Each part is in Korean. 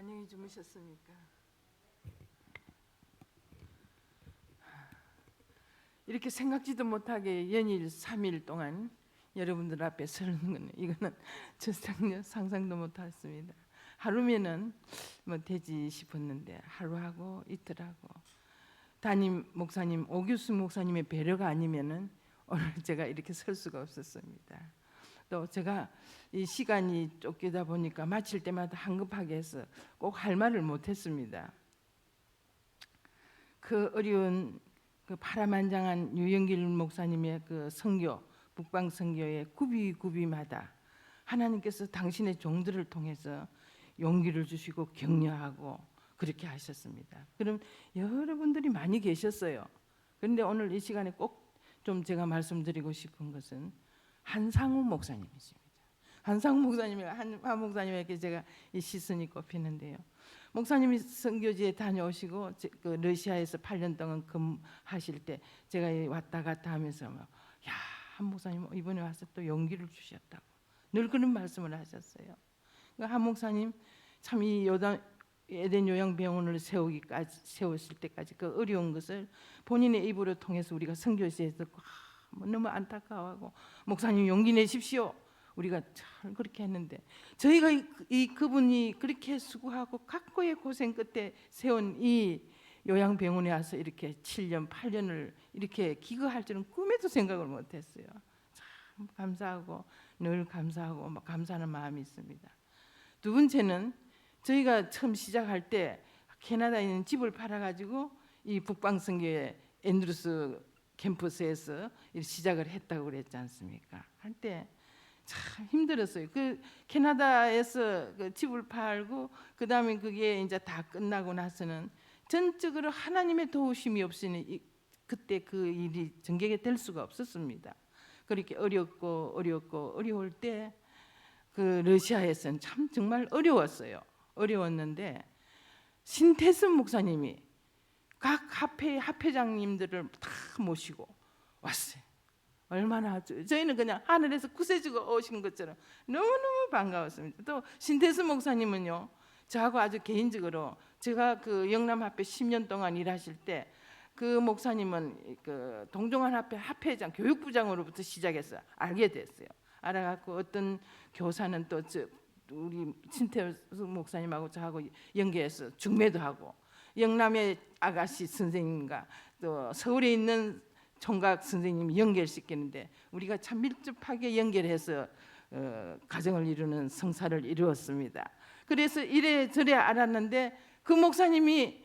안녕히 주무셨습니까? 이렇게 생각지도 못하게 연일 3일 동안 여러분들 앞에 서는 건 이거는 전혀 상상도 못했습니다. 하루면은 뭐 되지 싶었는데 하루하고 이틀하고 담임 목사님 오규수 목사님의 배려가 아니면은 오늘 제가 이렇게 설 수가 없었습니다. 또 제가 이 시간이 쫓기다 보니까 마칠 때마다 한급하게 해서 꼭 할 말을 못했습니다. 그 어려운 그 파란만장한 유영길 목사님의 그 선교 북방 선교의 구비마다 하나님께서 당신의 종들을 통해서 용기를 주시고 격려하고 그렇게 하셨습니다. 그럼 여러분들이 많이 계셨어요. 그런데 오늘 이 시간에 꼭 좀 제가 말씀드리고 싶은 것은 한상우 목사님이십니다. 한상우 목사님이 한 목사님에게 제가 이 시선이 꼽히는데요. 목사님이 선교지에 다녀오시고 그 러시아에서 8년 동안 근무하실 때 제가 왔다 갔다 하면서 한 목사님 이번에 와서 또 용기를 주셨다고 늘 그런 말씀을 하셨어요. 한 목사님 참 이 에덴 요양병원을 세웠을 때까지 그 어려운 것을 본인의 입으로 통해서 우리가 선교지에서 너무 안타까워하고 목사님 용기 내십시오. 우리가 잘 그렇게 했는데 저희가 그분이 그렇게 수고하고 각고의 고생 끝에 세운 이 요양병원에 와서 이렇게 7년 8년을 이렇게 기거할 줄은 꿈에도 생각을 못했어요. 참 감사하고 늘 감사하고 감사하는 마음이 있습니다. 두 번째는 저희가 처음 시작할 때 캐나다에 있는 집을 팔아가지고 이 북방선교회 앤드루스 캠퍼스에서 시작을 했다고 그랬지 않습니까? 한때 참 힘들었어요. 그 캐나다에서 그 집을 팔고 그 다음에 그게 이제 다 끝나고 나서는 전적으로 하나님의 도우심이 없이는 그때 그 일이 전개가 될 수가 없었습니다. 그렇게 어려울 때 그 러시아에서는 참 정말 어려웠는데 신태선 목사님이 각 합회장님들을 다 모시고 왔어요. 얼마나 저희는 그냥 하늘에서 구세주가 오신 것처럼 너무너무 반가웠습니다. 또 신태수 목사님은요, 저하고 아주 개인적으로 제가 그 영남합회 10년 동안 일하실 때 그 목사님은 그 동종한합회 합회장 교육부장으로부터 시작해서 알게 됐어요. 알아갖고 어떤 교사는 또 우리 신태수 목사님하고 저하고 연계해서 중매도 하고 영남의 아가씨 선생님과 또 서울에 있는 총각 선생님 연결시키는데 우리가 참 밀접하게 연결해서 가정을 이루는 성사를 이루었습니다. 그래서 이래저래 알았는데 그 목사님이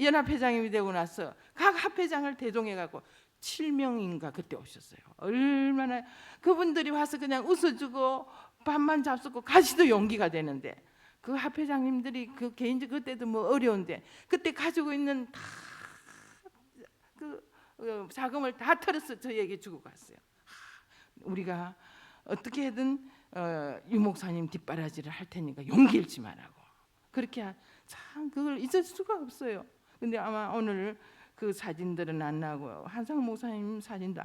연합회장이 되고 나서 각 합회장을 대동해갖고 7명인가 그때 오셨어요. 얼마나 그분들이 와서 그냥 웃어주고 밥만 잡수고 가시도 용기가 되는데 그 합회장님들이 그 개인적 그때도 뭐 어려운데 그때 가지고 있는 다 그 자금을 다 털어서 저희에게 주고 갔어요. 우리가 어떻게든 유 목사님 뒷바라지를 할 테니까 용기 잃지 말라고. 그렇게 참 그걸 잊을 수가 없어요. 근데 아마 오늘 그 사진들은 안 나오고 한상 목사님 사진도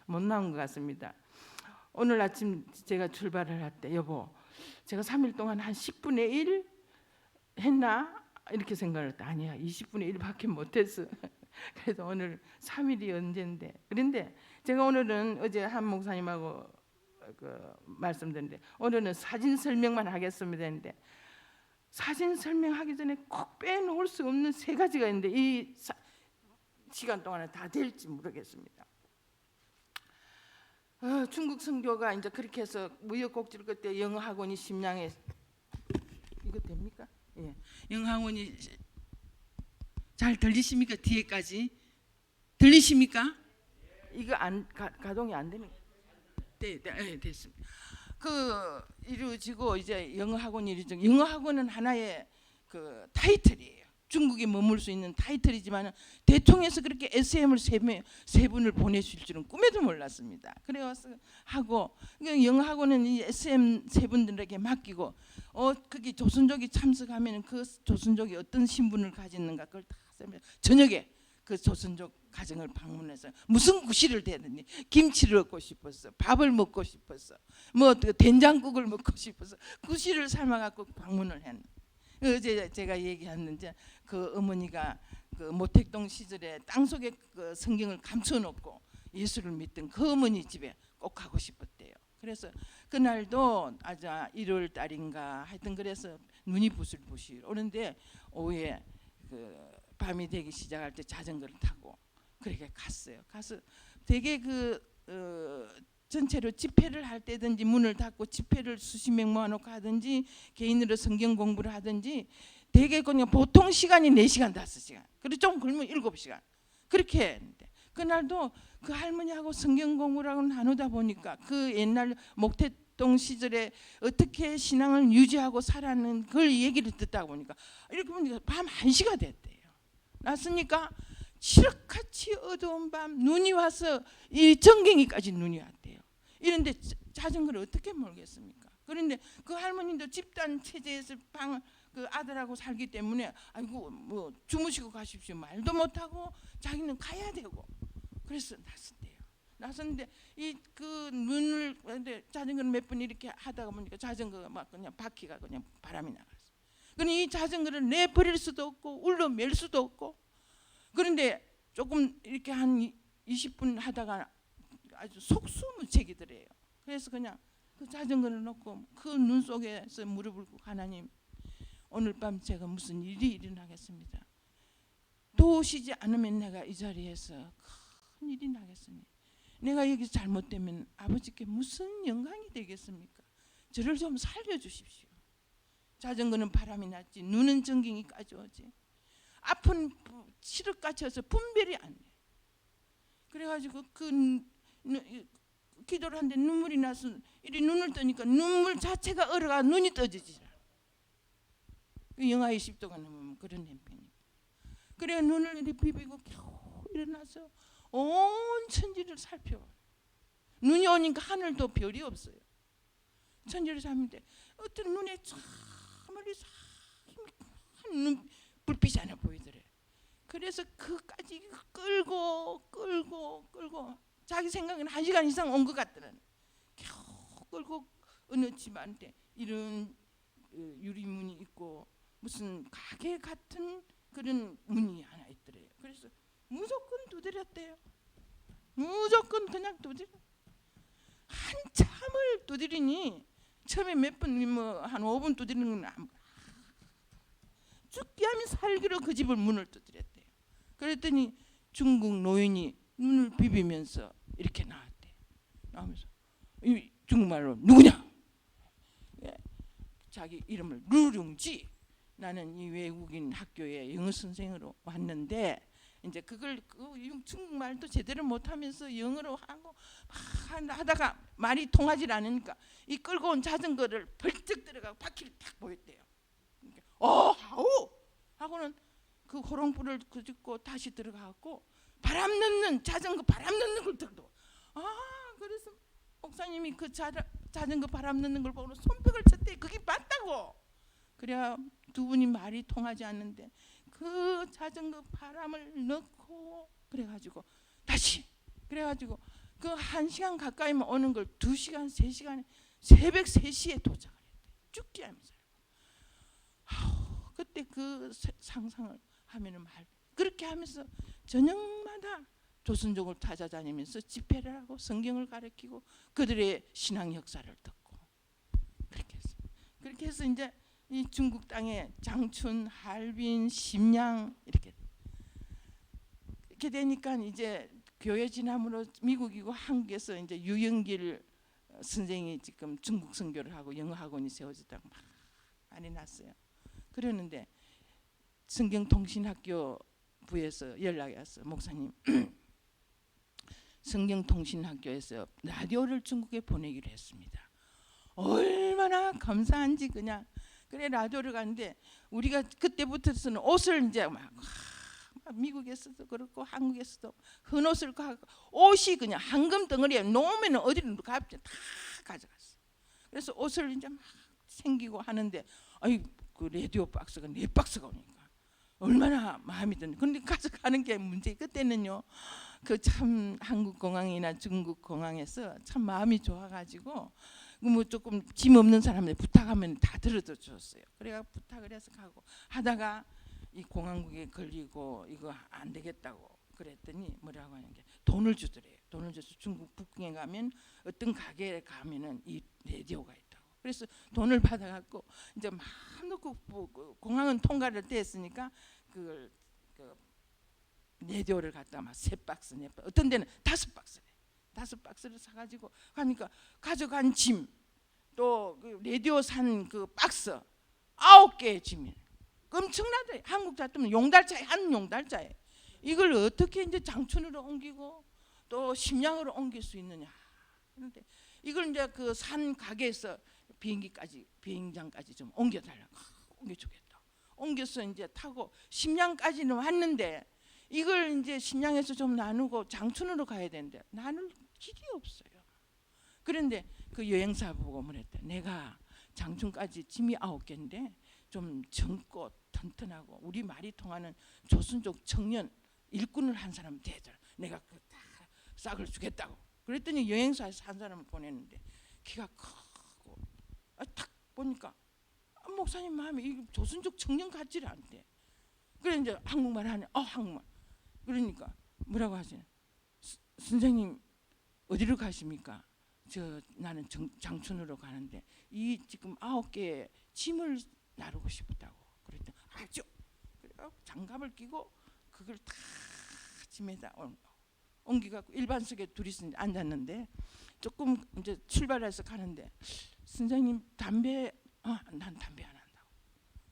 못 나온 것 같습니다. 오늘 아침 제가 출발을 할 때 여보 제가 3일 동안 한 10분의 1 했나? 이렇게 생각을 했다. 아니야 20분의 1밖에 못했어. 그래서 오늘 3일이 언젠데 그런데 제가 오늘은 어제 한 목사님하고 말씀드렸는데 오늘은 사진 설명만 하겠습니다 했는데 사진 설명하기 전에 꼭 빼놓을 수 없는 3가지가 있는데 이 시간 동안에 다 될지 모르겠습니다. 중국 선교가 이제 그렇게 해서 무역곡지를 그때 영어학원이 심양에 이거 됩니까? 예, 영어학원이 잘 들리십니까? 뒤에까지 들리십니까? 이거 가동이 안 되는? 네, 됐습니다. 그 이루어지고 이제 영어학원이 이루어지고 영어학원은 하나의 그 타이틀이에요. 중국에 머물 수 있는 타이틀이지만 대통령에서 그렇게 SM을 세 분을 보내실 줄은 꿈에도 몰랐습니다. 그래서 하고 영어학원은 이 SM 세 분들에게 맡기고 거기 조선족이 참석하면 그 조선족이 어떤 신분을 가졌는가 그걸 다 저녁에 그 조선족 가정을 방문해서 무슨 구실을 대든지 김치를 얻고 싶었어, 밥을 먹고 싶었어, 뭐 된장국을 먹고 싶어서 구실을 삶아갖고 방문을 했는데 어제 제가 얘기했는데 그 어머니가 그 모택동 시절에 땅속에 그 성경을 감춰놓고 예수를 믿던 그 어머니 집에 꼭 가고 싶었대요. 그래서 그날도 아주 1월 달인가 하여튼 그래서 눈이 부슬부슬 오는데 오후에 그 밤이 되기 시작할 때 자전거를 타고 그렇게 갔어요. 가서 되게 전체로 집회를 할 때든지 문을 닫고 집회를 수십 명 모아놓고 하든지 개인으로 성경 공부를 하든지 되게 그냥 보통 시간이 4시간 5시간 그리고 좀 걸면 7시간 그렇게 했는데 그날도 그 할머니하고 성경 공부라고 나누다 보니까 그 옛날 목태동 시절에 어떻게 신앙을 유지하고 살았는 그 얘기를 듣다 보니까 이렇게 보니까 밤 1시가 됐대요. 났으니까 칠흑같이 어두운 밤 눈이 와서 이 정갱이까지 눈이 왔대요. 이런데 자전거를 어떻게 몰겠습니까? 그런데 그 할머니도 집단 체제에서 그 아들하고 살기 때문에 아이고 뭐 주무시고 가십시오 말도 못하고 자기는 가야 되고 그래서 나섰대요. 나섰는데 이 그 눈을 자전거를 몇 번 이렇게 하다가 보니까 자전거가 막 그냥 바퀴가 그냥 바람이 나갔어요. 그러니 이 자전거를 내버릴 수도 없고 울러맬 수도 없고 그런데 조금 이렇게 한 20분 하다가 아주 속수무책이더래요. 그래서 그냥 그 자전거를 놓고 그 눈 속에서 무릎을 꿇고 하나님 오늘 밤 제가 무슨 일이 일어나겠습니다. 도우시지 않으면 내가 이 자리에서 큰 일이 나겠으니 내가 여기서 잘못되면 아버지께 무슨 영광이 되겠습니까? 저를 좀 살려주십시오. 자전거는 바람이 났지 눈은 전갱이까지 오지 앞은 칠흑같이 해서 분별이 안 돼. 그래가지고 기도를 하는데 눈물이 나서 이리 눈을 뜨니까 눈물 자체가 얼어가 눈이 떠지지. 영하 20도가 넘으면 그런 형편이. 그래 눈을 이렇게 비비고 겨우 일어나서 온 천지를 살펴봐. 눈이 오니까 하늘도 별이 없어요. 천지를 살는데 어떤 눈에 참 멀리서 한 불빛이 하나 보이더래. 그래서 그까지 끌고 자기 생각은 1시간 이상 온 것 같더라. 겨우 끌고 어느 집한테 이런 유리문이 있고 무슨 가게 같은 그런 문이 하나 있더래요. 그래서 무조건 두드렸대요. 무조건 그냥 두드려. 한참을 두드리니 처음에 몇 분 뭐 한 5분 두드리는 건 죽게 하면 살기로 그 집을 문을 두드렸대요. 그랬더니 중국 노인이 눈을 비비면서 이렇게 나왔대. 나오면서 이 중국말로 누구냐? 자기 이름을 루룽지. 나는 이 외국인 학교에 영어 선생으로 왔는데 이제 그걸 중국말도 제대로 못하면서 영어로 하고 하다가 말이 통하지 않으니까 이 끌고 온 자전거를 벌쩍 들어가고 바퀴를 탁 보였대요. 하오 하고는 그 호롱불을 끄집고 다시 들어가고 바람 넣는 자전거 바람 넣는 걸 들고 그래서 목사님이 그 자전거 바람 넣는 걸 보고 손뼉을 쳤대. 그게 맞다고. 그래야 두 분이 말이 통하지 않는데 그 자전거 바람을 넣고 그래가지고 다시 그래가지고 그 1시간 가까이만 오는 걸 2시간 3시간에 새벽 3시에 도착을 했대. 죽게 하면서. 그때 그 상상을 하면은 그렇게 하면서 저녁마다 조선족을 찾아다니면서 집회를 하고 성경을 가르치고 그들의 신앙 역사를 듣고 그렇게 했어요. 그렇게 해서 이제 이 중국 땅에 장춘, 할빈, 심양 이렇게 되니까 이제 교회 진함으로 미국이고 한국에서 이제 유영길 선생이 지금 중국 선교를 하고 영어 학원이 세워졌다고 막 많이 났어요. 그러는데 성경통신학교 부에서 연락이 왔어요. 목사님 성경통신학교에서 라디오를 중국에 보내기로 했습니다. 얼마나 감사한지 그냥 그래 라디오를 가는데 우리가 그때부터는 옷을 이제 막 미국에서도 그렇고 한국에서도 헌 옷을 가고 옷이 그냥 황금 덩어리에 놓으면 어디를 갑자기 다 가져갔어. 그래서 옷을 이제 막 챙기고 하는데 그 라디오 박스가 4박스가 오니까 얼마나 마음이 드는. 근데 가져가는 게 문제. 그때는요 그 참 한국 공항이나 중국 공항에서 참 마음이 좋아가지고 뭐 조금 짐 없는 사람들 부탁하면 다 들어줘 줬어요. 그래가 부탁을 해서 가고 하다가 이 공항국에 걸리고 이거 안 되겠다고 그랬더니 뭐라고 하는 게 돈을 주더래요. 돈을 줘서 중국 북경에 가면 어떤 가게에 가면은 이 라디오가 있다고. 그래서 돈을 받아갖고 이제 막 놓고 공항은 통과를 됐으니까 그걸 그 라디오를 갖다 막 3박스, 4박스, 어떤 데는 5박스를 사가지고 가니까 가져간 짐 또 그 라디오 산 그 박스 9개의 짐이 엄청나대. 한국 잡으면 용달차에 한 용달차에 이걸 어떻게 이제 장춘으로 옮기고 또 심양으로 옮길 수 있느냐. 그런데 이걸 이제 그 산 가게에서 비행장까지 좀 옮겨달라고 옮겨주겠다. 옮겨서 이제 타고 심양까지는 왔는데 이걸 이제 심양에서 좀 나누고 장춘으로 가야 되는데 나눌 길이 없어요. 그런데 그 여행사 보고 뭐랬대. 내가 장춘까지 짐이 9개인데 좀 젊고 튼튼하고 우리 말이 통하는 조선족 청년 일꾼을 한 사람 되더라. 내가 그 다 싹을 주겠다고. 그랬더니 여행사에서 한 사람을 보냈는데 키가 크고 딱 보니까 목사님 마음에 이 조선족 청년 같지를 않대. 그래 이제 한국말 하네. 한국말. 그러니까 뭐라고 하시냐. 선생님 어디로 가십니까? 나는 장춘으로 가는데 이 지금 9개의 짐을 나르고 싶다고. 그랬더니 아주 그래 장갑을 끼고 그걸 다 짐에다 옮기갖고 일반석에 둘이 앉았는데 조금 이제 출발해서 가는데 선생님 담배 난 담배 안 한다고.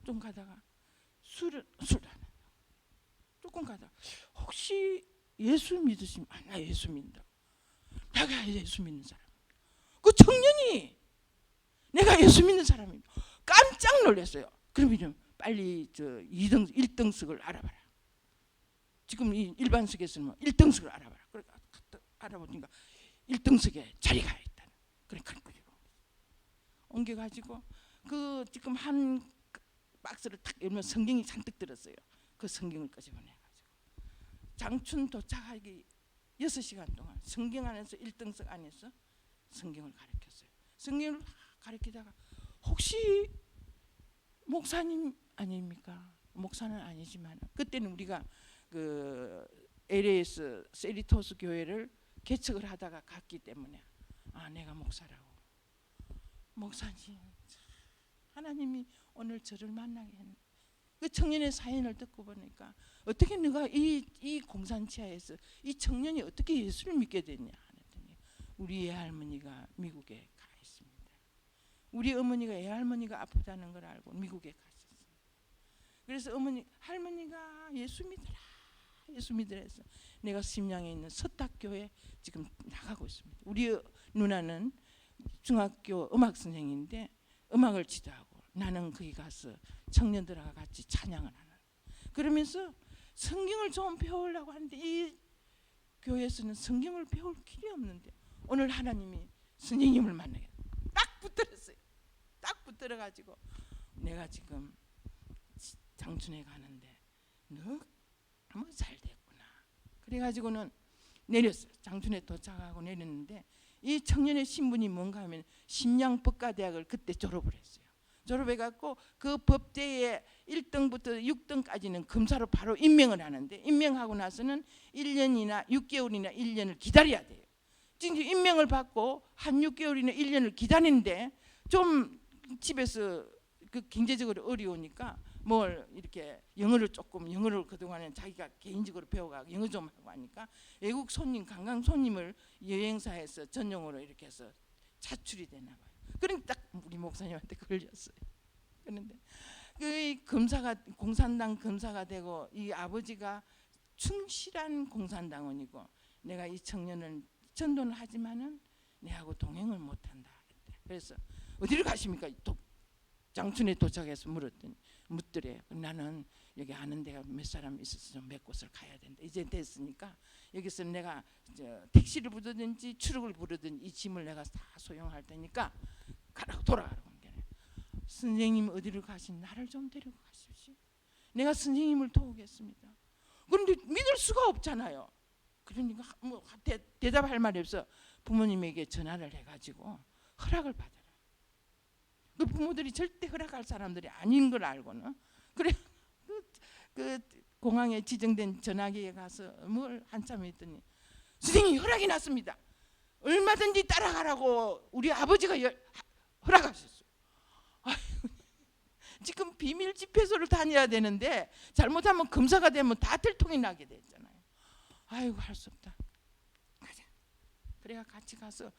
좀 가다가 술도 안 한다고. 조금 가다가 혹시 예수 믿으시면 나 예수 믿는다고. 내가 예수 믿는 사람. 그 청년이 내가 예수 믿는 사람입니다. 깜짝 놀랐어요. 그러면 좀 빨리 1등석을 알아봐라. 지금 이 일반석에서는 1등석을 알아봐라. 그래 알아보니까 1등석에 자리가 있다. 그래 옮겨가지고 그 지금 한 박스를 탁 열면 성경이 잔뜩 들었어요. 그 성경을 끄집어내가지고 장춘 도착하기 6시간 동안 성경 안에서 1등석 안에서 성경을 가르쳤어요. 성경을 가르치다가 혹시 목사님 아닙니까? 목사는 아니지만 그때는 우리가 그 LA에서 세리토스 교회를 개척을 하다가 갔기 때문에 내가 목사라고. 목사님 하나님이 오늘 저를 만나게 했네. 그 청년의 사연을 듣고 보니까 어떻게 네가 이 공산치하에서 이 청년이 어떻게 예수를 믿게 됐냐 하더니 우리 애할머니가 미국에 가 있습니다. 우리 어머니가 애할머니가 아프다는 걸 알고 미국에 갔었습니다. 그래서 할머니가 예수 믿으라 해서 내가 심양에 있는 서탁교에 지금 나가고 있습니다. 우리 누나는 중학교 음악 선생인데 음악을 지도하고 나는 거기 가서 청년들과 같이 찬양을 하는. 그러면서 성경을 좀 배우려고 하는데 이 교회에서는 성경을 배울 길이 없는데 오늘 하나님이 선생님을 만나게 딱 붙들었어요. 딱 붙들어가지고 내가 지금 장춘에 가는데 너무 잘 됐구나. 그래가지고는 내렸어요. 장춘에 도착하고 내렸는데 이 청년의 신분이 뭔가 하면 심양법과대학을 그때 졸업을 했어요. 졸업해갖고 그 법대에 1등부터 6등까지는 검사로 바로 임명을 하는데 임명하고 나서는 1년이나 6개월이나 1년을 기다려야 돼요. 지금 임명을 받고 한 6개월이나 1년을 기다리는데 좀 집에서 그 경제적으로 어려우니까 뭘 이렇게 영어를 그동안에 자기가 개인적으로 배워가 영어 좀 하고 하니까 외국 손님 관광 손님을 여행사에서 전용으로 이렇게 해서 차출이 되나 봐요. 그러니까 딱 우리 목사님한테 걸렸어요. 그런데 그 검사가 공산당 검사가 되고 이 아버지가 충실한 공산당원이고 내가 이 청년을 전도는 하지만은 내하고 동행을 못한다. 그래서 어디를 가십니까? 장춘에 도착해서 묻더래. 나는 여기 아는 데가 몇 사람 있어서 좀 몇 곳을 가야 된다. 이제 됐으니까 여기서 내가 택시를 부르든지 트럭을 부르든지 이 짐을 내가 다 소용할 테니까 돌아가라고. 선생님 어디를 가신 나를 좀 데리고 가십시오. 내가 선생님을 도우겠습니다. 그런데 믿을 수가 없잖아요. 그러니까 대답할 말이 없어 부모님에게 전화를 해가지고 허락을 받아라. 그 부모들이 절대 허락할 사람들이 아닌 걸 알고는 그래 그 공항에 지정된 전화기에 가서 뭘 한참 했더니 선생님 허락이 났습니다. 얼마든지 따라가라고 우리 아버지가 허락하셨어요. 지금 비밀 집회소를 다녀야 되는데 잘못하면 검사가 되면 다 들통이 나게 됐잖아요. 아이고 할 수 없다. 가자. 그래가 같이 가서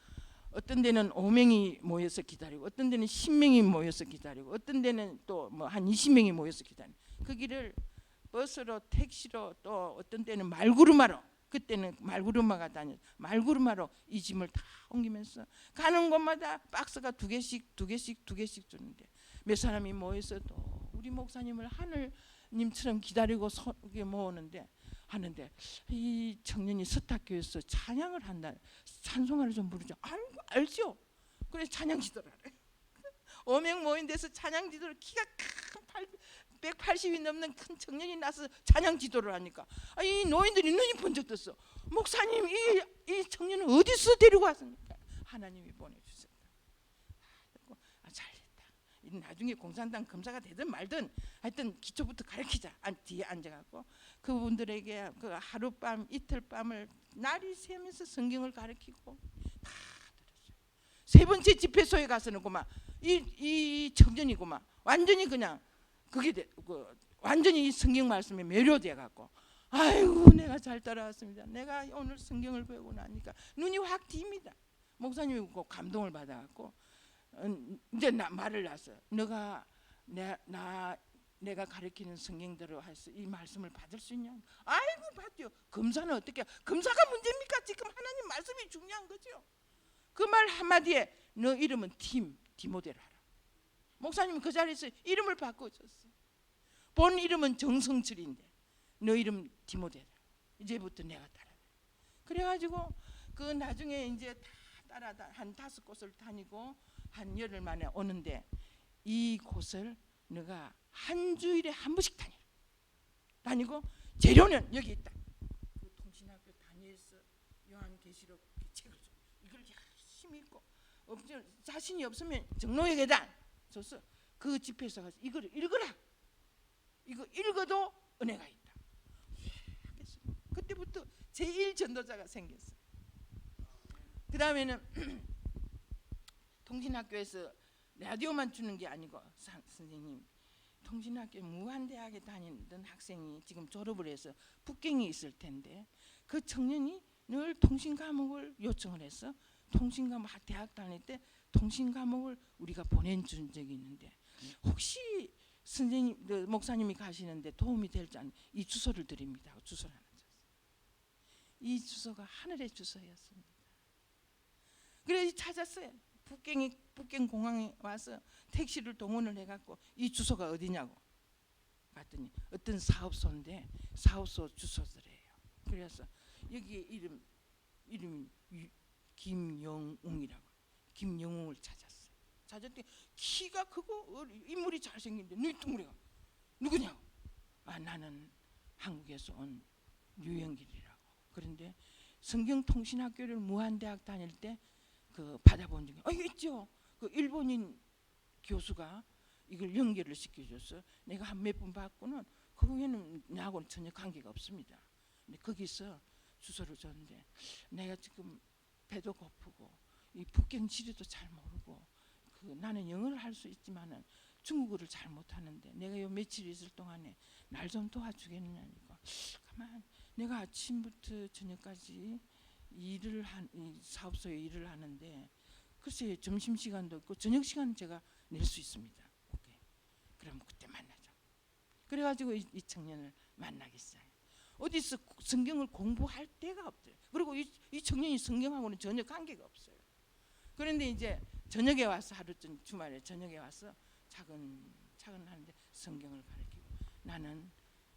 어떤 데는 5명이 모여서 기다리고 어떤 데는 10명이 모여서 기다리고 어떤 데는 또 뭐 한 20명이 모여서 기다리고 그 길을 버스로 택시로 또 어떤 때는 말구르마로 그때는 말구르마가 다녔 말구르마로 이 짐을 다 옮기면서 가는 곳마다 박스가 두 개씩 주는데 몇 사람이 모여서 또 우리 목사님을 하늘님처럼 기다리고 모으는데 하는데 이 청년이 서탁교에서 찬양을 한다 찬송가를 좀 부르죠. 알죠? 그래 찬양 지도를 하래. 5명 모인 데서 찬양 지도를 키가 큰 180이 넘는 큰 청년이 나서 찬양 지도를 하니까 이 노인들이 눈이 번쩍 떴어. 목사님 이 청년은 어디서 데리고 왔습니까? 하나님이 보내주셨다. 잘했다. 나중에 공산당 검사가 되든 말든 하여튼 기초부터 가르치자. 뒤에 앉아갖고 그분들에게 그 하룻밤 이틀밤을 날이 새면서 성경을 가르치고 다 들었어요. 세 번째 집회소에 가서는 고마 이 청년이고마 완전히 그냥 그게 완전히 이 성경 말씀에 매료돼 갖고 아이고 내가 잘 따라왔습니다. 내가 오늘 성경을 배우고 나니까 눈이 확 튑니다. 목사님이 감동을 받아 갖고 이제 말을 놨어요. 너가 내가 가르치는 성경대로 해서 이 말씀을 받을 수 있냐? 아이고 받죠. 검사는 어떻게? 검사가 문제입니까? 지금 하나님 말씀이 중요한 거죠. 그 말 한마디에 너 이름은 디모데로 하라. 목사님은 그 자리에서 이름을 바꿔줬어요. 본 이름은 정성철인데 너 이름 디모데라. 이제부터 내가 따라. 그래가지고 그 나중에 이제 다 따라 한 5곳을 다니고 한 열흘 만에 오는데 이 곳을 너가 한 주일에 한 번씩 다니고 재료는 여기 있다. 그 통신학교 다니엘서 요한계시록 책을 줘. 이걸 열심히 읽고 자신이 없으면 정로의 계단 줘서 그 집회에서 가서 이걸 읽어라. 이거 읽어도 은혜가 있다. 그때부터 제1전도자가 생겼어요. 그 다음에는 통신학교에서 라디오만 주는 게 아니고 선생님 통신학교 무한대학에 다니던 학생이 지금 졸업을 해서 북경에 있을 텐데 그 청년이 늘 통신 과목을 요청을 해서 통신 과목 대학 다닐 때 통신 과목을 우리가 보내준 적이 있는데 혹시 선생님 목사님이 가시는데 도움이 될지 않으면 이 주소를 드립니다. 주소를 하나 줬어요. 이 주소가 하늘의 주소였습니다. 그래서 찾았어요. 북경 공항에 와서 택시를 동원을 해갖고 이 주소가 어디냐고 봤더니 어떤 사업소인데 사업소 주소들이에요. 그래서 여기에 이름이 김영웅이라고 김영웅을 찾았어요. 찾았더니 키가 크고 인물이 잘생긴데 눈이 둥그레가 누구냐고 나는 한국에서 온 유영길이라고. 그런데 성경통신학교를 무한대학 다닐 때 그 받아본 적이 있죠. 그 일본인 교수가 이걸 연결을 시켜줘서 내가 한 몇 번 받고는 그 후에는 나하고는 전혀 관계가 없습니다. 근데 거기서 주소를 줬는데 내가 지금 배도 고프고 이 북경 지리도 잘 모르고 나는 영어를 할 수 있지만은 중국어를 잘 못하는데 내가 요 며칠 있을 동안에 날 좀 도와주겠느냐니까 가만 내가 아침부터 저녁까지 이 사업소에 일을 하는데 글쎄 점심시간도 없고 저녁시간은 제가 낼 수 있습니다. 오케이. 그럼 그때 만나자. 그래가지고 이 청년을 만나기 시작해요. 어디서 성경을 공부할 데가 없어요. 그리고 이 청년이 성경하고는 전혀 관계가 없어요. 그런데 이제 저녁에 와서 하루쯤 주말에 저녁에 와서 차근차근 하는데 성경을 가르치고 나는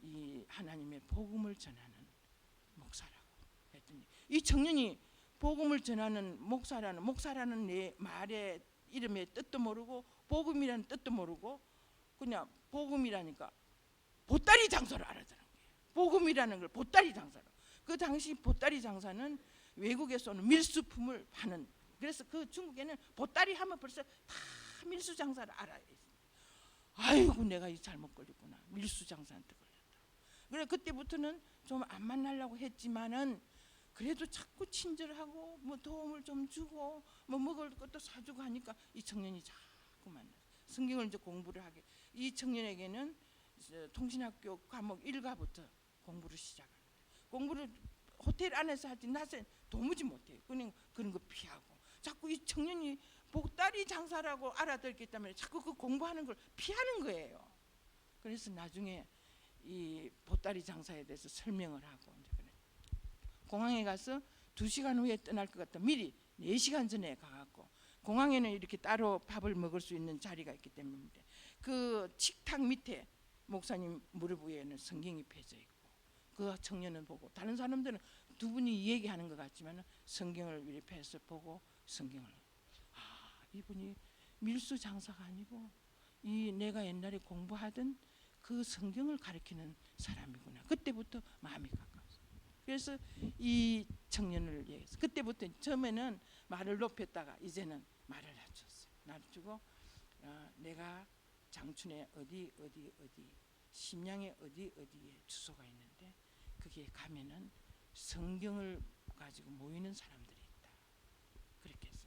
이 하나님의 복음을 전하는 목사라고 했더니 이 청년이 복음을 전하는 목사라는 내 말의 이름의 뜻도 모르고 복음이라는 뜻도 모르고 그냥 복음이라니까 보따리 장사를 알았다는 거예요. 복음이라는 걸 보따리 장사로. 그 당시 보따리 장사는 외국에서 오는 밀수품을 파는. 그래서 그 중국에는 보따리 하면 벌써 다 밀수 장사를 알아야 돼. 아이고 내가 이 잘못 걸렸구나. 밀수 장사한테 걸렸다. 그래 그때부터는 좀 안 만나려고 했지만은 그래도 자꾸 친절하고 뭐 도움을 좀 주고 뭐 먹을 것도 사주고 하니까 이 청년이 자꾸 만나. 성경을 이제 공부를 하게. 이 청년에게는 통신학교 과목 1과부터 공부를 시작합니다. 공부를 호텔 안에서 하지 낮에 도무지 못해요. 그냥 그런 거 피하고 자꾸 이 청년이 보따리 장사라고 알아듣기 때문에 자꾸 그 공부하는 걸 피하는 거예요. 그래서 나중에 이 보따리 장사에 대해서 설명을 하고 이제 그래. 공항에 가서 2시간 후에 떠날 것 같다. 미리 4시간 전에 가갖고 공항에는 이렇게 따로 밥을 먹을 수 있는 자리가 있기 때문에 그 식탁 밑에 목사님 무릎 위에는 성경이 펴져 있고 그 청년은 보고 다른 사람들은 두 분이 얘기하는 것 같지만 성경을 이렇게 펴서 보고 성경을 이분이 밀수 장사가 아니고 이 내가 옛날에 공부하던 그 성경을 가르치는 사람이구나. 그때부터 마음이 가까웠어요. 그래서 이 청년을 얘기해서 그때부터 처음에는 말을 높였다가 이제는 말을 낮췄어요. 낮추고 내가 장춘에 어디 심양에 어디에 주소가 있는데 거기에 가면은 성경을 가지고 모이는 사람들이 있다. 그렇게 해서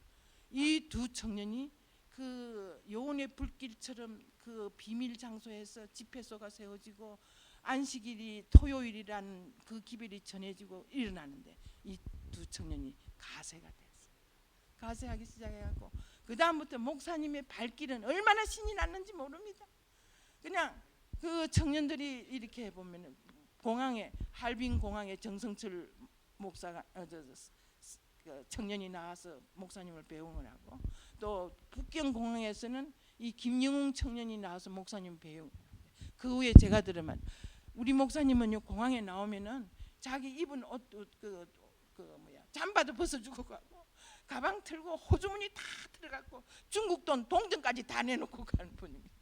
이 두 청년이 그 요원의 불길처럼 그 비밀 장소에서 집회소가 세워지고 안식일이 토요일이라는 그 기별이 전해지고 일어나는데 이 두 청년이 가세가 됐어요. 가세하기 시작해갖고 그 다음부터 목사님의 발길은 얼마나 신이 났는지 모릅니다. 그냥 그 청년들이 이렇게 보면은 공항에 할빈 공항에 정성철 목사가 그 청년이 나와서 목사님을 배웅을 하고 또 북경 공항에서는 이 김영웅 청년이 나와서 목사님 배웅을 하는데 그 후에 제가 들으면 우리 목사님은요 공항에 나오면은 자기 입은 옷 잠바도 벗어주고 가고 가방 틀고 호주머니 다 들어갔고 중국 돈 동전까지 다 내놓고 가는 분입니다.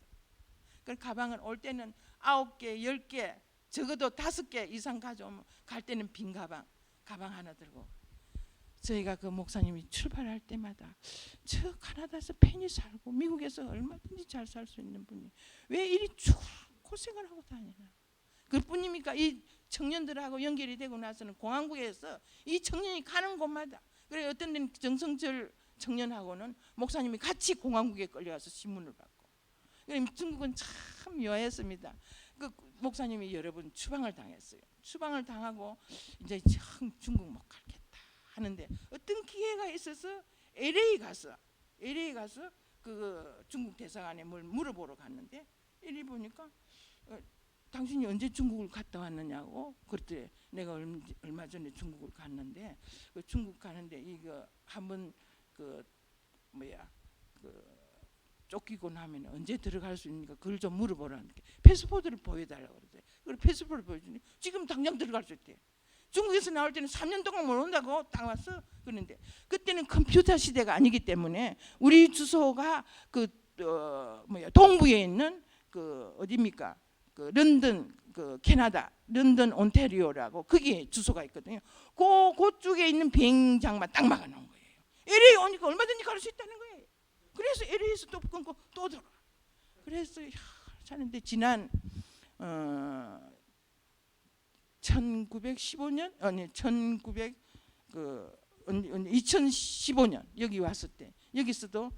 그 가방은 올 때는 9개, 10개, 적어도 5개 이상 가져오면 갈 때는 빈 가방 하나 들고. 저희가 그 목사님이 출발할 때마다 저 카나다에서 편히 살고 미국에서 얼마든지 잘 살 수 있는 분이 왜 이리 고생을 하고 다니나. 그뿐입니까? 이 청년들하고 연결이 되고 나서는 공항국에서 이 청년이 가는 곳마다 그래 어떤 데는 정성철 청년하고는 목사님이 같이 공항국에 끌려가서 신문을 받고. 중국은 참 묘했습니다. 그 목사님이 여러 번 추방을 당했어요. 추방을 당하고 이제 중국 못 가겠다 하는데 어떤 기회가 있어서 LA 가서 그 중국 대사관에 뭘 물어보러 갔는데 이리 보니까 당신이 언제 중국을 갔다 왔느냐고. 그랬더니 내가 얼마 전에 중국을 갔는데 그 중국 가는데 이거 한번 그 쫓기고 나면 언제 들어갈 수 있는가 그걸 좀 물어보라는 게 패스포트를 보여달라고 그러대. 그래 패스포트를 보여주니 지금 당장 들어갈 수 있대. 중국에서 나올 때는 3년 동안 못 온다고 딱 왔어. 그런데 그때는 컴퓨터 시대가 아니기 때문에 우리 주소가 그 동부에 있는 그 어디입니까? 그 런던 그 캐나다 런던 온타리오라고 거기에 주소가 있거든요. 그쪽에 있는 비행장만 딱 막아놓은 거예요. LA 오니까 얼마든지 갈 수 있다는 거예요. 그래서 LA에서 또 끊고 또 돌아. 그래서 사는데 지난 1915년 아니 2015년 여기 왔을 때 여기서도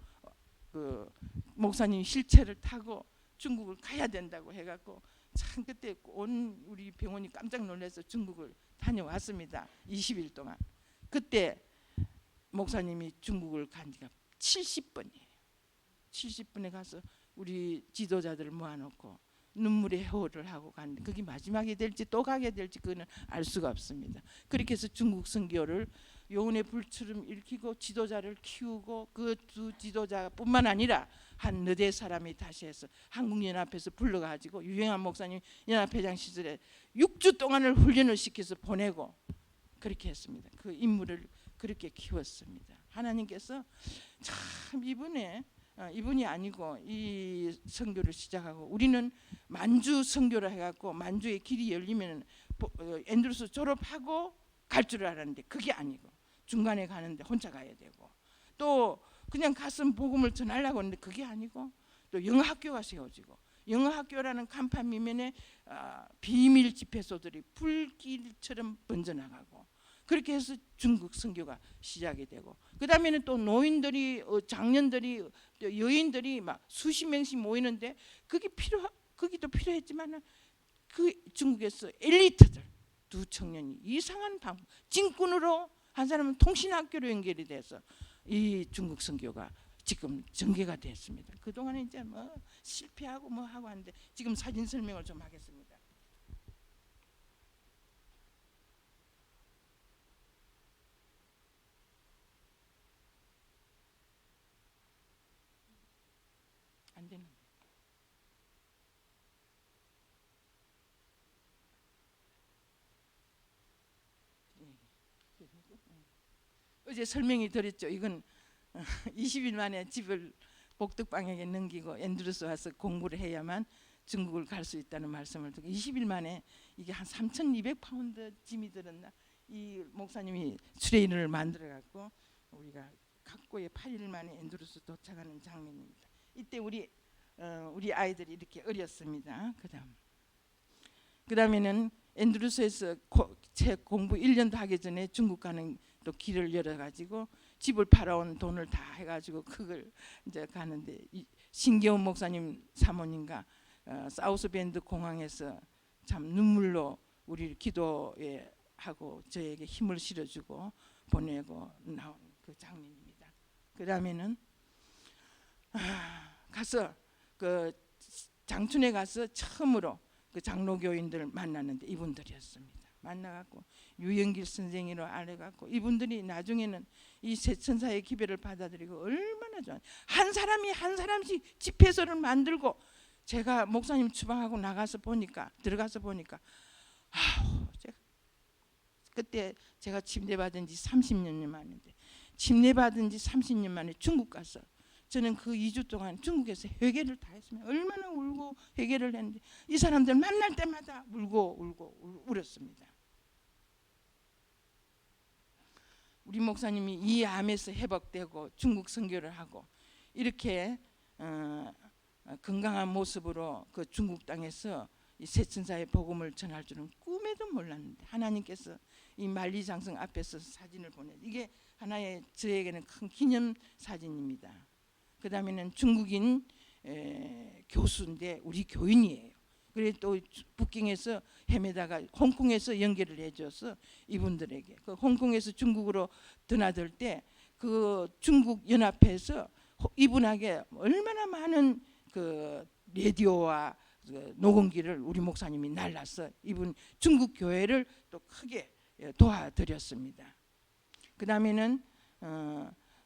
그 목사님 실체를 타고 중국을 가야 된다고 해갖고 참 그때 온 우리 병원이 깜짝 놀라서 중국을 다녀왔습니다. 20일 동안. 그때 목사님이 중국을 간 지가 70번이에요. 70분에 가서 우리 지도자들을 모아놓고 눈물의 회호를 하고 갔는데 그게 마지막이 될지 또 가게 될지 그거는 알 수가 없습니다. 그렇게 해서 중국 선교를 요원의 불처럼 일으키고 지도자를 키우고 그 두 지도자뿐만 아니라 한 너대 사람이 다시 해서 한국연합회에서 불러가지고 유영한 목사님 연합회장 시절에 6주 동안을 훈련을 시켜서 보내고 그렇게 했습니다. 그 인물을 그렇게 키웠습니다. 하나님께서 참 이분이 아니고 이 선교를 시작하고 우리는 만주 선교를 해갖고 만주의 길이 열리면 앤드루스 졸업하고 갈 줄 알았는데 그게 아니고 중간에 가는데 혼자 가야 되고 또 그냥 가서 복음을 전하려고 하는데 그게 아니고 또 영어학교가 세워지고 영어학교라는 간판 미면에 비밀 집회소들이 불길처럼 번져나가고 그렇게 해서 중국 선교가 시작이 되고 그 다음에는 또 노인들이 장년들이 또 여인들이 막 수십 명씩 모이는데 거기도 필요했지만 그 중국에서 엘리트들 두 청년이 이상한 방법 진군으로 한 사람은 통신학교로 연결이 돼서 이 중국 선교가 지금 전개가 됐습니다. 그동안에 이제 뭐 실패하고 뭐 하고 하는데 지금 사진 설명을 좀 하겠습니다. 안 되는데. 어제 설명이 드렸죠. 이건 20일 만에 집을 복덕방에게 넘기고 앤드루스 와서 공부를 해야만 중국을 갈 수 있다는 말씀을 듣고 20일 만에 이게 한 3,200파운드 짐이 들었나 이 목사님이 트레이너를 만들어 갖고 우리가 각고의 8일 만에 앤드루스 도착하는 장면입니다. 이때 우리 아이들이 이렇게 어렸습니다. 그다음에는 앤드루스에서 책 공부 1년도 하기 전에 중국 가는 또 길을 열어가지고 집을 팔아온 돈을 다 해가지고 그걸 이제 가는데 신계원 목사님 사모님과 사우스밴드 공항에서 참 눈물로 우리 기도에 하고 저에게 힘을 실어주고 보내고 나온 그 장면입니다. 그 다음에는 가서 그 장춘에 가서 처음으로 그 장로교인들 만났는데 이분들이었습니다. 만나갖고 유영길 선생이로 알아갖고 이분들이 나중에는 이 새천사의 기별을 받아들이고 얼마나 좋아. 한 사람이 한 사람씩 집회소를 만들고 제가 목사님 추방하고 들어가서 보니까 그때 제가 침례받은 지 30년 만인데 침례받은 지 30년 만에 중국 가서 저는 그 2주 동안 중국에서 회개를 다 했으면 얼마나 울고 회개를 했는데 이 사람들 만날 때마다 울고 울었습니다. 우리 목사님이 이 암에서 회복되고 중국 선교를 하고 이렇게 건강한 모습으로 그 중국 땅에서 이 새천사의 복음을 전할 줄은 꿈에도 몰랐는데 하나님께서 이 만리장성 앞에서 사진을 보내 이게 하나의 저에게는 큰 기념 사진입니다. 그 다음에는 중국인 교수인데 우리 교인이에요. 그래서 또 북경에서 헤매다가 홍콩에서 연결을 해줘서 이분들에게 그 홍콩에서 중국으로 드나들 때 그 중국 연합회에서 이분에게 얼마나 많은 그 라디오와 그 녹음기를 우리 목사님이 날라서 이분 중국 교회를 또 크게 도와드렸습니다. 그 다음에는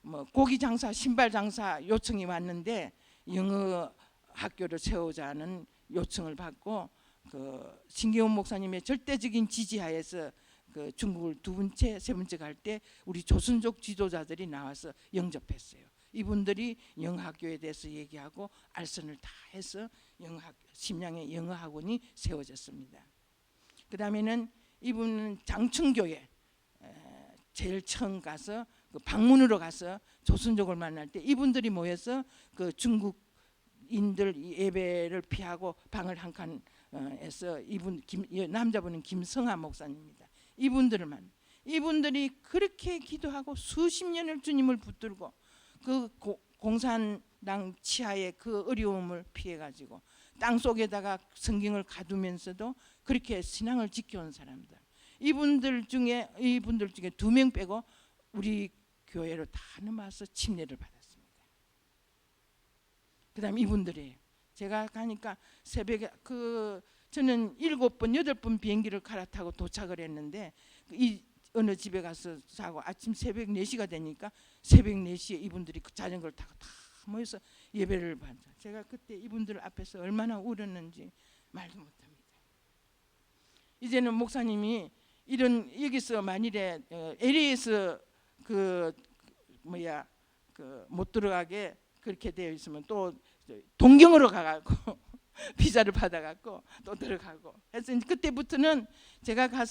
뭐 고기 장사, 신발 장사 요청이 왔는데 영어 학교를 세우자는 요청을 받고 그 신계원 목사님의 절대적인 지지하에서 그 중국을 두 번째, 세 번째 갈 때 우리 조선족 지도자들이 나와서 영접했어요. 이분들이 영어학교에 대해서 얘기하고 알선을 다 해서 심양의 영어학원이 세워졌습니다. 그 다음에는 이분은 장충교회 제일 처음 가서 그 방문으로 가서 조선족을 만날 때 이분들이 모여서 그 중국인들 예배를 피하고 방을 한 칸에서 남자분은 김성하 목사님입니다. 이분들이 그렇게 기도하고 수십 년을 주님을 붙들고 그 공산당 치하의 그 어려움을 피해 가지고 땅 속에다가 성경을 가두면서도 그렇게 신앙을 지켜온 사람들. 이분들 중에 2명 빼고 우리 교회로 다 넘어와서 침례를 받았습니다. 그다음 이분들이 제가 가니까 새벽에 저는 7번, 8번 비행기를 갈아타고 도착을 했는데 이 어느 집에 가서 자고 아침 새벽 4시가 되니까 새벽 4시에 이분들이 그 자전거를 타고 다 모여서 예배를 받아. 제가 그때 이분들 앞에서 얼마나 울었는지 말도 못합니다. 이제는 목사님이 여기서 만일에 LA에서 못 들어가게 그렇게 되어 있으면 또 동경으로 가갖고 비자를 받아갖고 또 들어가고 해서 그때부터는 제가 한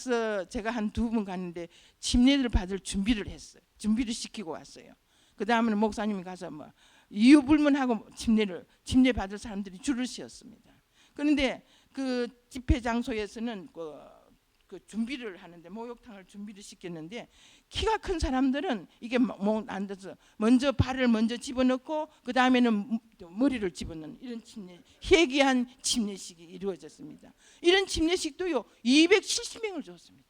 2번 갔는데 침례를 받을 준비를 했어요. 준비를 시키고 왔어요. 그 다음에는 목사님이 가서 뭐 이유 불문하고 침례 받을 사람들이 줄을 세웠습니다. 그런데 그 집회 장소에서는 그 준비를 하는데 목욕탕을 준비를 시켰는데 키가 큰 사람들은 이게 안 돼서 먼저 발을 먼저 집어넣고 그 다음에는 머리를 집어넣는 이런 희귀한 침례식이 이루어졌습니다. 이런 침례식도요 270명을 줬습니다.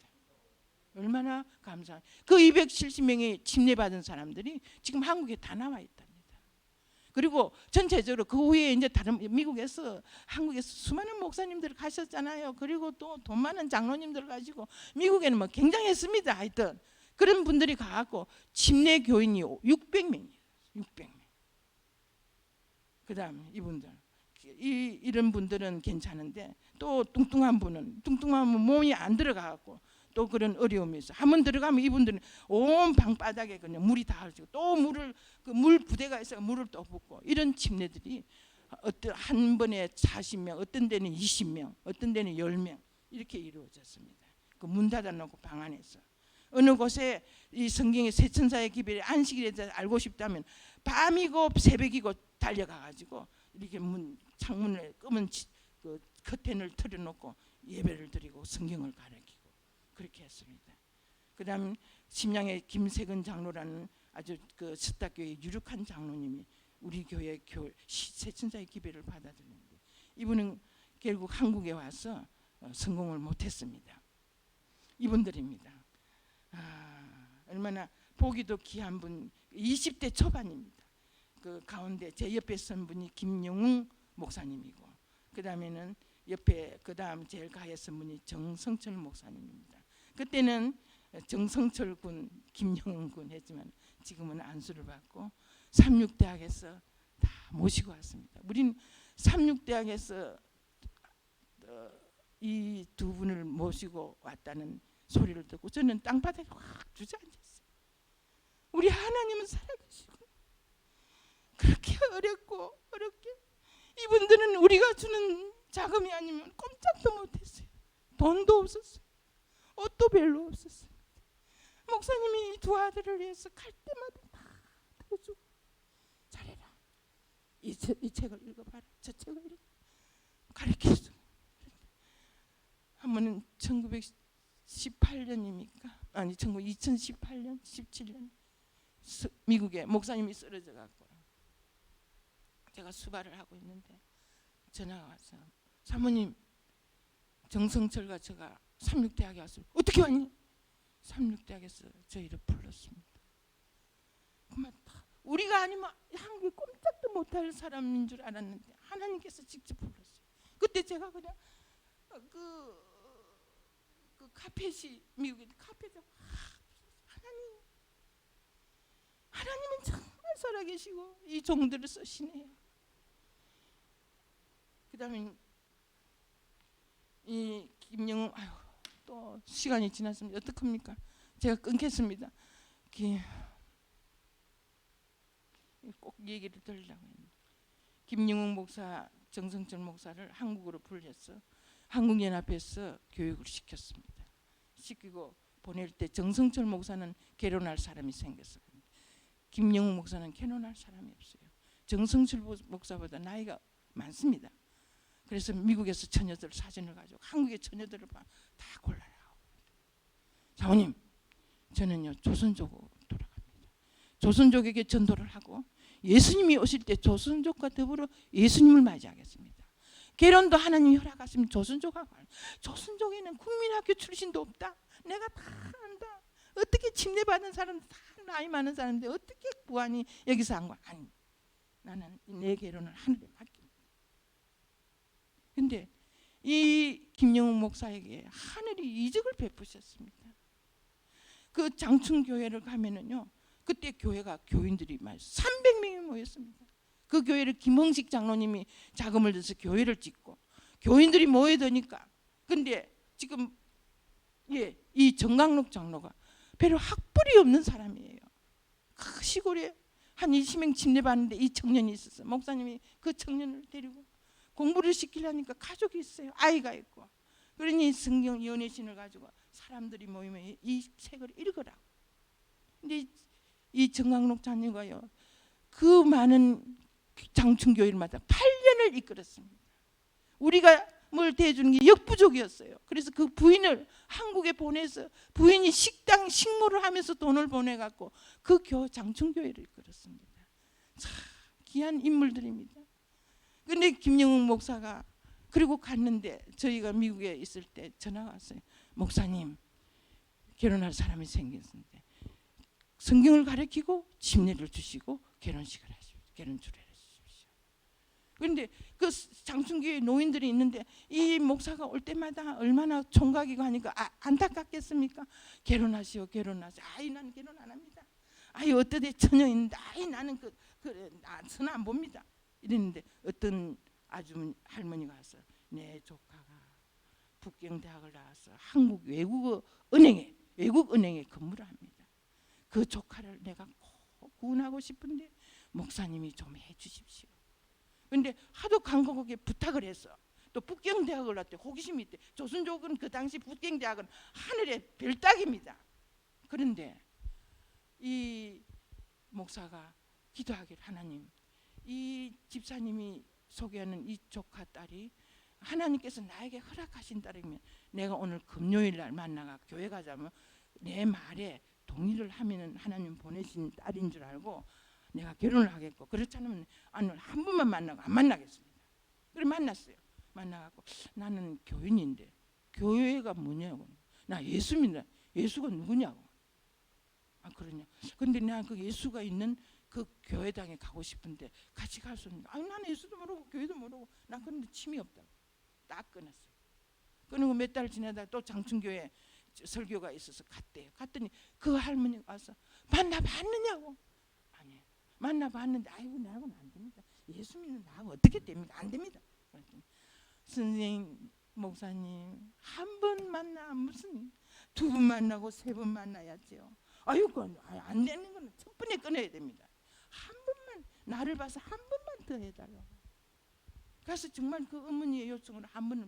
얼마나 감사해요. 그 270명의 침례받은 사람들이 지금 한국에 다 나와 있답니다. 그리고 전체적으로 그 후에 이제 다른 미국에서 한국에서 수많은 목사님들 가셨잖아요. 그리고 또 돈 많은 장로님들 가지고 미국에는 뭐 굉장했습니다. 하여튼 그런 분들이 가갖고 침례 교인이 600명이에요. 600명. 그다음에 이분들 이런 분들은 괜찮은데 또 뚱뚱한 분은 몸이 안 들어가갖고 또 그런 어려움이 있어. 한번 들어가면 이분들은 온 방바닥에 그냥 물이 다 흘리고 또 물 부대가 있어 물을 또 붓고 이런 침례들이 한 번에 40명, 어떤 데는 20명, 어떤 데는 10명 이렇게 이루어졌습니다. 그 문 닫아놓고 방 안에서 어느 곳에 이 성경의 세 천사의 기별의 안식일에 대해서 알고 싶다면 밤이고 새벽이고 달려가가지고 이렇게 창문을 검은 그 커튼을 틀어놓고 예배를 드리고 성경을 가르치고 그렇게 했습니다. 그다음 심양의 김세근 장로라는 아주 그 스타교회 유력한 장로님이 우리 교회 세천사의 기별을 받아들였는데 이분은 결국 한국에 와서 성공을 못했습니다. 이분들입니다. 얼마나 보기도 귀한 분 20대 초반입니다. 그 가운데 제 옆에 선 분이 김영웅 목사님이고 그 다음에는 옆에 그 다음 제일 가에 선 분이 정성철 목사님입니다. 그때는 정성철 군, 김영웅 군 했지만 지금은 안수를 받고 삼육대학에서 다 모시고 왔습니다. 우린 삼육대학에서 이 두 분을 모시고 왔다는 소리를 듣고 저는 땅바닥에 확 주저앉았어요. 우리 하나님은 살아계시고 그렇게 어렵게 이분들은 우리가 주는 자금이 아니면 꼼짝도 못했어요. 돈도 없었어요. 옷도 별로 없었어요. 목사님이 이 두 아들을 위해서 갈 때마다 다 들어주고 잘해라. 이 책을 읽어봐라. 저 책을 읽어. 가르쳐줘. 한 번은 1918년입니까? 아니 2018년, 17년 미국에 목사님이 쓰러져 갖고 제가 수발을 하고 있는데 전화가 와서 사모님 정성철과 제가 삼육대학에 왔어요. 어떻게 왔니? 삼육대학에서 저희를 불렀습니다. 그만 우리가 아니면 한국에 꼼짝도 못할 사람인 줄 알았는데 하나님께서 직접 불렀어요. 그때 제가 그냥 그 카펫이 미국에 카펫에 하나님은 정말 살아계시고 이 종들을 쓰시네요. 그 다음에 이 김영웅 또 시간이 지났습니다. 어떡합니까? 제가 끊겠습니다. 꼭 얘기를 들으려고 했는데 김영웅 목사, 정성철 목사를 한국으로 불려서 한국연합에서 교육을 시켰습니다. 시키고 보낼 때 정성철 목사는 결혼할 사람이 생겼어요. 김영웅 목사는 결혼할 사람이 없어요. 정성철 목사보다 나이가 많습니다. 그래서 미국에서 처녀들 사진을 가지고 한국의 처녀들을 다 골라라. 사모님, 저는요 조선족으로 돌아갑니다. 조선족에게 전도를 하고 예수님이 오실 때 조선족과 더불어 예수님을 맞이하겠습니다. 결혼도 하나님 허락하시면 조선족하고 조선족에는 국민학교 출신도 없다. 내가 다 안다. 어떻게 침례받은 사람들 다 나이 많은 사람인데 어떻게 부안이 여기서 한 거야? 아니, 나는 내 결혼을 하늘에 맡깁니다. 근데 이 김영웅 목사에게 하늘이 이적을 베푸셨습니다. 그 장충교회를 가면은요, 그때 교회가 교인들이 300명이 모였습니다. 그 교회를 김흥식 장로님이 자금을 들여서 교회를 짓고 교인들이 모여드니까 근데 지금 이 정강록 장로가 별로 학벌이 없는 사람이에요. 그 시골에 한 20명 침례받는데 이 청년이 있었어. 목사님이 그 청년을 데리고 공부를 시키려니까 가족이 있어요. 아이가 있고. 그러니 성경 연애신을 가지고 사람들이 모이면 이 책을 읽으라고. 근데 이 정강록 자녀가요, 그 많은 장충교회를 맞아 8년을 이끌었습니다. 우리가 뭘 대해주는 게 역부족이었어요. 그래서 그 부인을 한국에 보내서 부인이 식당 식모를 하면서 돈을 보내갖고 그 장충교회를 이끌었습니다. 참 귀한 인물들입니다. 근데 김영웅 목사가 그리고 갔는데, 저희가 미국에 있을 때 전화가 왔어요. 목사님, 결혼할 사람이 생겼는데 성경을 가르치고 침례를 주시고 결혼식을 하십시오. 결혼주례를 해주십시오. 그런데 그 장충교회 노인들이 있는데 이 목사가 올 때마다 얼마나 총각이고 하니까 안타깝겠습니까? 결혼하시오, 결혼하시오. 아이, 나는 결혼 안 합니다. 아이, 어떠대 처녀인데, 아이, 나는 선 안 봅니다. 이랬는데 어떤 할머니가 와서 내 조카가 북경대학을 나와서 한국 외국은행에 근무를 합니다. 그 조카를 내가 꼭 구원하고 싶은데 목사님이 좀 해주십시오. 그런데 하도 간곡하게 부탁을 해서 또 북경대학을 왔대. 호기심이 있대. 조선족은 그 당시 북경대학은 하늘의 별따기입니다. 그런데 이 목사가 기도하기를, 하나님, 이 집사님이 소개하는 이 조카 딸이 하나님께서 나에게 허락하신다면 내가 오늘 금요일 날 만나가 교회 가자면 내 말에 동의를 하면 하나님 보내신 딸인 줄 알고 내가 결혼을 하겠고, 그렇지 않으면 오늘 한 번만 만나고 안 만나겠습니다. 그래 만났어요. 만나갖고 나는 교인인데 교회가 뭐냐고, 나 예수 믿는, 예수가 누구냐고. 그러냐. 근데 나 그 예수가 있는 그 교회당에 가고 싶은데 같이 갈 수 없는데, 나는 예수도 모르고 교회도 모르고 난 그런데 침이 없다고 딱 끊었어요. 끊고 몇 달 지나다가 또 장충교회 설교가 있어서 갔대요. 갔더니 그 할머니가 와서 만나봤느냐고. 아니, 만나봤는데 아이고 나하고는 안 됩니다. 예수 믿는 나하고 어떻게 됩니까? 안 됩니다. 그랬더니 선생님, 목사님, 한 번 만나 무슨 두 번 만나고 세 번 만나야죠. 아이고 안 되는 거는 첫 번에 끊어야 됩니다. 한 번만 나를 봐서 한 번만 더 해달라고. 그래서 정말 그 어머니의 요청으로 한 번을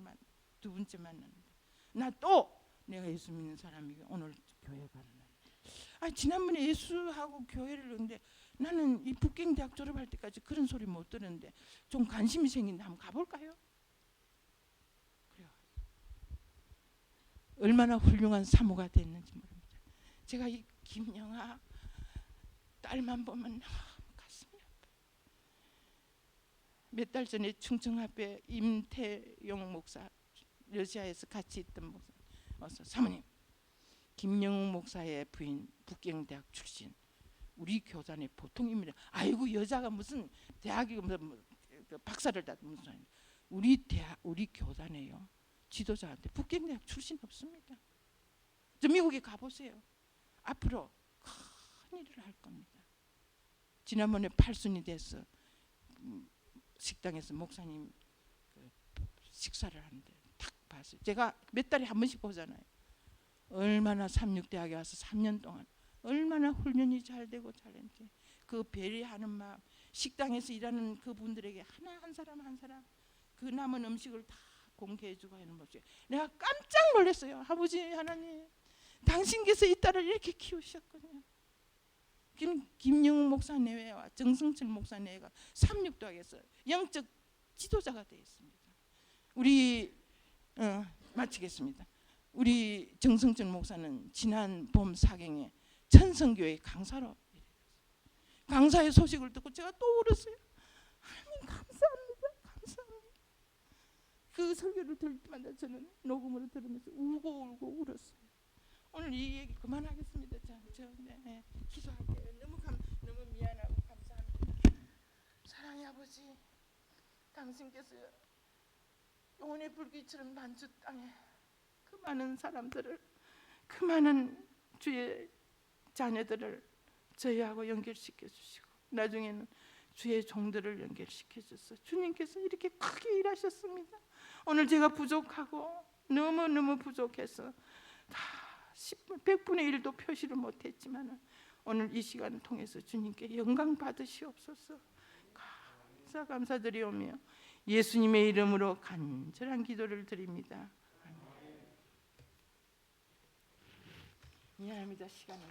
두 번째 만났는데, 나 또 내가 예수 믿는 사람이고 오늘 교회 가는 날. 지난번에 예수하고 교회를 했는데 나는 이 북경대학 졸업할 때까지 그런 소리 못 들었는데 좀 관심이 생긴데 한번 가볼까요? 그래요. 얼마나 훌륭한 사모가 됐는지 모릅니다. 제가 이 김영아 딸만 보면 너무 가슴이 아파요. 몇 달 전에 충청 앞에 임태용 목사, 러시아에서 같이 있던 목사 와서, 사모님, 김영웅 목사의 부인 북경대학 출신, 우리 교단의 보통입니다. 아이고 여자가 무슨 대학이 무슨 박사를 다 무슨, 우리 교단에요 지도자한테 북경대학 출신 없습니다. 저 미국에 가보세요. 앞으로 큰 일을 할 겁니다. 지난번에 팔순이 돼서 식당에서 목사님 식사를 하는데 딱 봤어요. 제가 몇 달에 한 번씩 보잖아요. 얼마나 삼육대학에 와서 3년 동안 얼마나 훈련이 잘 되고 잘했는지, 그 배려하는 마음, 식당에서 일하는 그분들에게 하나 한 사람 한 사람 그 남은 음식을 다 공개해주고 하는 모습에 내가 깜짝 놀랐어요. 아버지 하나님, 당신께서 이 딸을 이렇게 키우셨군요. 김영웅 목사 내외와 정승철 목사 내외가 삼육도학에서 영적 지도자가 되어 있습니다. 우리 마치겠습니다. 우리 정승철 목사는 지난 봄 사경에 천성교회 강사로 강사의 소식을 듣고 제가 또 울었어요. 하나님 감사합니다. 감사합니다. 그 설교를 들을 때마다 저는 녹음으로 들으면서 울고 울었어요. 오늘 이 얘기 그만하겠습니다. 네, 기도할게요. 너무 미안하고 감사합니다. 사랑의 아버지, 당신께서 영혼의 불길처럼 만주 땅에 그 많은 사람들을, 그 많은 주의 자녀들을 저희하고 연결시켜 주시고 나중에는 주의 종들을 연결시켜 주셔서 주님께서 이렇게 크게 일하셨습니다. 오늘 제가 부족하고 너무 부족해서 다 100분의 1도 표시를 못했지만 오늘 이 시간을 통해서 주님께 영광 받으시옵소서. 감사드리오며 예수님의 이름으로 간절한 기도를 드립니다. 미안합니다. 시간이